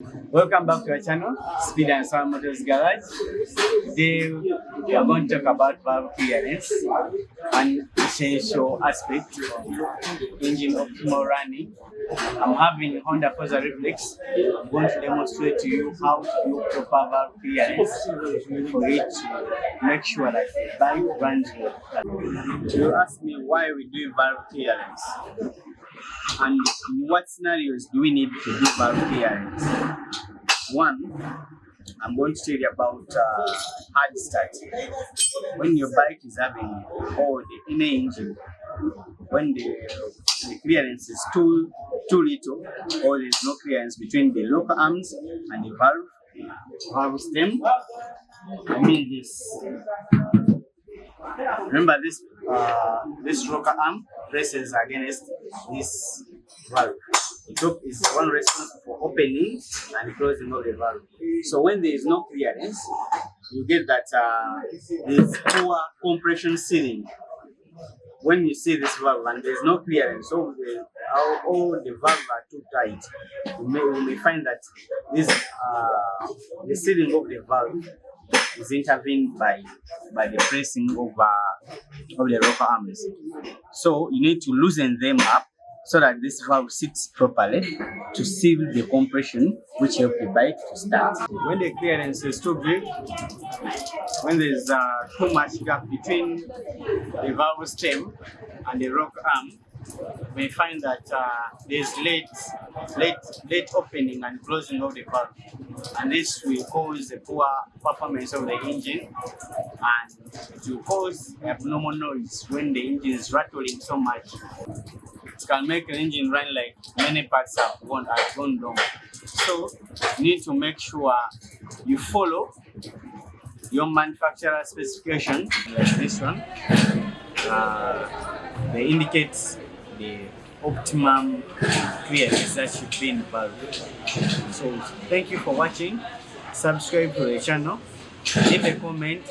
Welcome back to our channel, Speed and Sound Motors Garage. Today we are going to talk about valve clearance, an essential aspect of engine optimal running. I'm having Honda Forza Reflex. I'm going to demonstrate to you how to do proper valve clearance for it to make sure that the bike runs well. You ask me why we do valve clearance and what scenarios do we need to do valve clearance. One, I'm going to tell you about hard start. When your bike is having the inner engine, when the clearance is too little, or there's no clearance between the locker arms and the valve stem. I mean this. Remember this rocker arm presses against this valve. The top is the one responsible for opening and closing of the valve. So when there is no clearance, you get that there's poor compression sealing. When you see this valve and there's no clearance, so all the valves are too tight, you may find that this the sealing of the valve is intervened by the pressing of the rocker arms. So you need to loosen them up so that this valve sits properly to seal the compression which helps the bike to start. When the clearance is too big, when there's too much gap between the valve stem and the rocker arm, you may find that there's late opening and closing of the valve, and this will cause a poor performance of the engine, and it will cause abnormal noise when the engine is rattling so much. It can make the engine run like many parts have gone wrong. So you need to make sure you follow your manufacturer specification, like this one. They indicate the optimum clearance that should be in the valve. So thank you for watching. Subscribe to the channel, leave a comment.